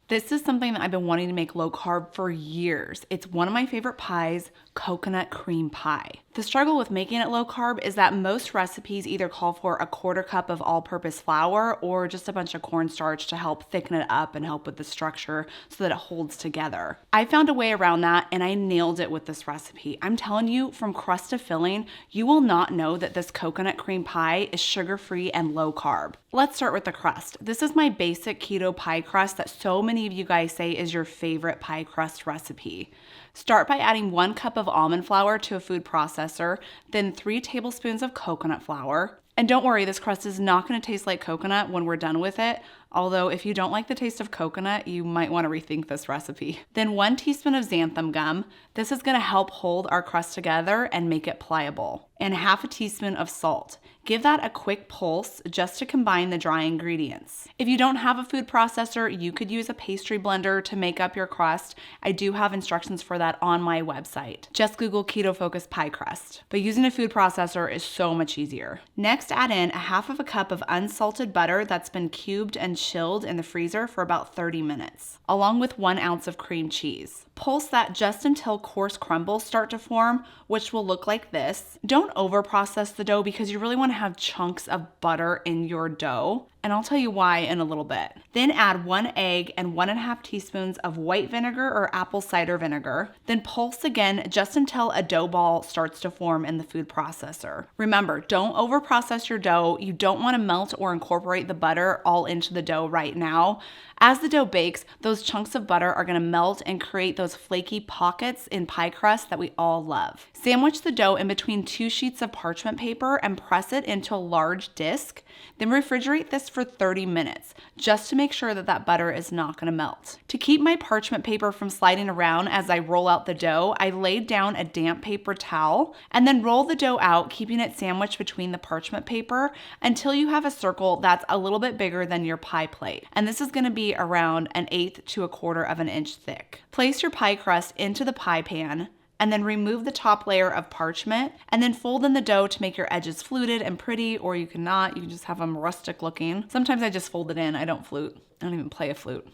This is something that I've been wanting to make low carb for years. It's one of my favorite pies, coconut cream pie. The struggle with making it low carb is that most recipes either call for a quarter cup of all-purpose flour or just a bunch of cornstarch to help thicken it up and help with the structure so that it holds together. I found a way around that and I nailed it with this recipe. I'm telling you, from crust to filling, you will not know that this coconut cream pie is sugar-free and low carb. Let's start with the crust. This is my basic keto pie crust that so many of you guys say is your favorite pie crust recipe. Start by adding 1 cup of almond flour to a food processor, then 3 tablespoons of coconut flour. And don't worry, this crust is not going to taste like coconut when we're done with it. Although if you don't like the taste of coconut, you might want to rethink this recipe. Then 1 teaspoon of xanthan gum. This is going to help hold our crust together and make it pliable. And ½ a teaspoon of salt. Give that a quick pulse just to combine the dry ingredients. If you don't have a food processor, you could use a pastry blender to make up your crust. I do have instructions for that on my website. Just Google KetoFocus pie crust. But using a food processor is so much easier. Next, add in ½ cup of unsalted butter that's been cubed and chilled in the freezer for about 30 minutes, along with 1 ounce of cream cheese. Pulse that just until coarse crumbles start to form, which will look like this. Don't over-process the dough because you really want to have chunks of butter in your dough, and I'll tell you why in a little bit. Then add 1 egg and 1½ teaspoons of white vinegar or apple cider vinegar. Then pulse again just until a dough ball starts to form in the food processor. Remember, don't over-process your dough. You don't want to melt or incorporate the butter all into the dough right now. As the dough bakes, those chunks of butter are going to melt and create those flaky pockets in pie crust that we all love. Sandwich the dough in between 2 sheets of parchment paper and press it into a large disc. Then refrigerate this for 30 minutes, just to make sure that that butter is not going to melt. To keep my parchment paper from sliding around as I roll out the dough, I laid down a damp paper towel and then roll the dough out, keeping it sandwiched between the parchment paper until you have a circle that's a little bit bigger than your pie plate. And this is going to be around 1/8 to 1/4 of an inch thick. Place your pie crust into the pie pan and then remove the top layer of parchment and then fold in the dough to make your edges fluted and pretty, or you can just have them rustic looking. Sometimes I just fold it in, I don't flute. I don't even play a flute.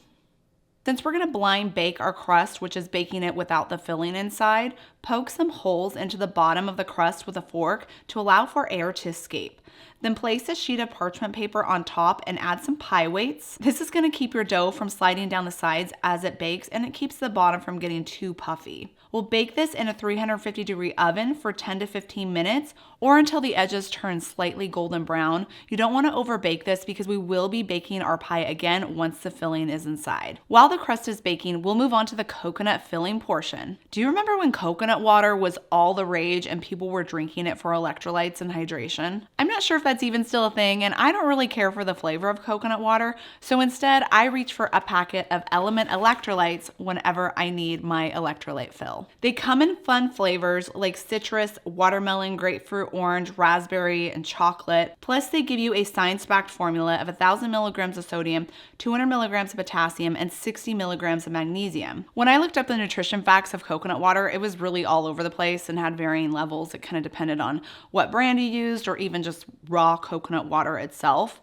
Since we're going to blind bake our crust, which is baking it without the filling inside, poke some holes into the bottom of the crust with a fork to allow for air to escape. Then place a sheet of parchment paper on top and add some pie weights. This is going to keep your dough from sliding down the sides as it bakes, and it keeps the bottom from getting too puffy. We'll bake this in a 350-degree oven for 10 to 15 minutes or until the edges turn slightly golden brown. You don't want to overbake this because we will be baking our pie again once the filling is inside. While the crust is baking, we'll move on to the coconut filling portion. Do you remember when coconut water was all the rage and people were drinking it for electrolytes and hydration? I'm not sure if that's even still a thing, and I don't really care for the flavor of coconut water, so instead I reach for a packet of Element electrolytes whenever I need my electrolyte fill. They come in fun flavors like citrus, watermelon, grapefruit, orange, raspberry, and chocolate. Plus, they give you a science-backed formula of 1,000 milligrams of sodium, 200 milligrams of potassium, and 60 milligrams of magnesium. When I looked up the nutrition facts of coconut water, it was really all over the place and had varying levels. It kind of depended on what brand you used or even just raw coconut water itself.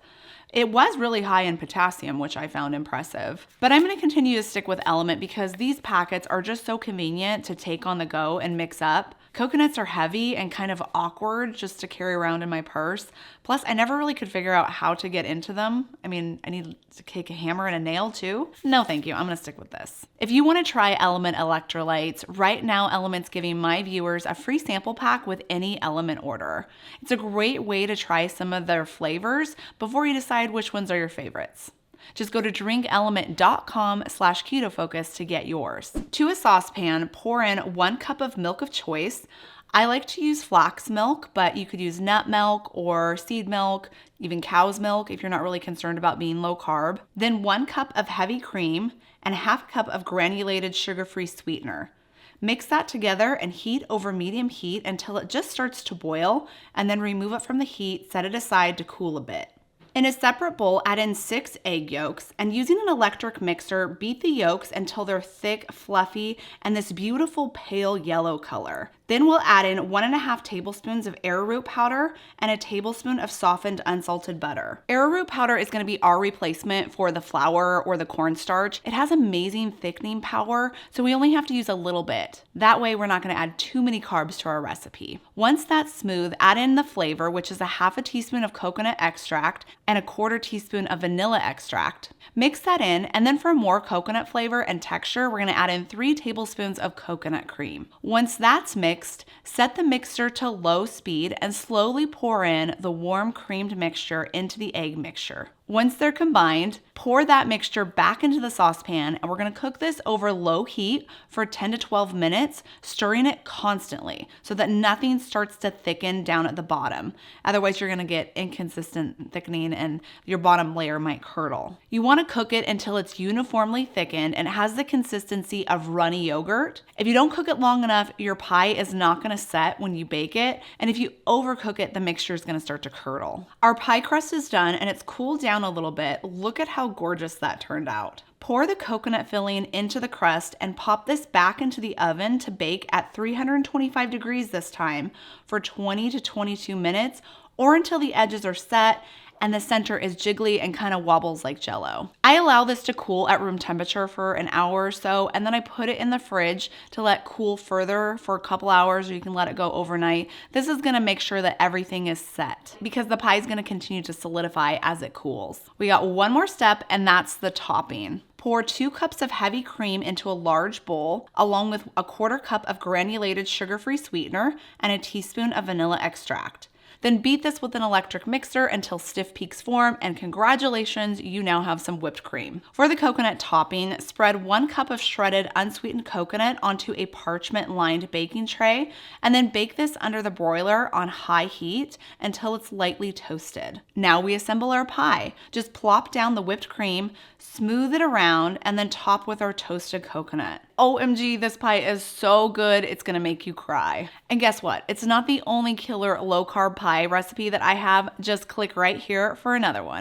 It was really high in potassium, which I found impressive. But I'm going to continue to stick with Element because these packets are just so convenient to take on the go and mix up. Coconuts are heavy and kind of awkward just to carry around in my purse. Plus, I never really could figure out how to get into them. I mean, I need to take a hammer and a nail too. No, thank you. I'm going to stick with this. If you want to try Element electrolytes, right now Element's giving my viewers a free sample pack with any Element order. It's a great way to try some of their flavors before you decide which ones are your favorites. Just go to drinkelement.com/ketofocus to get yours. To a saucepan, pour in 1 cup of milk of choice. I like to use flax milk, but you could use nut milk or seed milk, even cow's milk if you're not really concerned about being low carb. Then 1 cup of heavy cream and ½ cup of granulated sugar-free sweetener. Mix that together and heat over medium heat until it just starts to boil, and then remove it from the heat, set it aside to cool a bit. In a separate bowl, add in 6 egg yolks, and using an electric mixer, beat the yolks until they're thick, fluffy, and this beautiful pale yellow color. Then we'll add in 1.5 tablespoons of arrowroot powder and a tablespoon of softened unsalted butter. Arrowroot powder is going to be our replacement for the flour or the cornstarch. It has amazing thickening power, so we only have to use a little bit. That way we're not going to add too many carbs to our recipe. Once that's smooth, add in the flavor, which is 1/2 teaspoon of coconut extract and 1/4 teaspoon of vanilla extract. Mix that in, and then for more coconut flavor and texture, we're going to add in 3 tablespoons of coconut cream. Once that's mixed, set the mixer to low speed and slowly pour in the warm creamed mixture into the egg mixture. Once they're combined, pour that mixture back into the saucepan, and we're going to cook this over low heat for 10 to 12 minutes, stirring it constantly so that nothing starts to thicken down at the bottom. Otherwise, you're going to get inconsistent thickening and your bottom layer might curdle. You want to cook it until it's uniformly thickened and has the consistency of runny yogurt. If you don't cook it long enough, your pie is not going to set when you bake it, and if you overcook it, the mixture is going to start to curdle. Our pie crust is done and it's cooled down a little bit. Look at how gorgeous that turned out. Pour the coconut filling into the crust and pop this back into the oven to bake at 325 degrees this time for 20 to 22 minutes, or until the edges are set and the center is jiggly and kind of wobbles like jello. I allow this to cool at room temperature for an hour or so, and then I put it in the fridge to let cool further for a couple hours, or you can let it go overnight. This is gonna make sure that everything is set because the pie is gonna continue to solidify as it cools. We got one more step, and that's the topping. Pour 2 cups of heavy cream into a large bowl, along with 1/4 cup of granulated sugar-free sweetener and a teaspoon of vanilla extract. Then beat this with an electric mixer until stiff peaks form, and congratulations, you now have some whipped cream. For the coconut topping, spread 1 cup of shredded unsweetened coconut onto a parchment-lined baking tray, and then bake this under the broiler on high heat until it's lightly toasted. Now we assemble our pie. Just plop down the whipped cream, smooth it around, and then top with our toasted coconut. OMG, this pie is so good, it's gonna make you cry. And guess what? It's not the only killer low-carb pie recipe that I have. Just click right here for another one.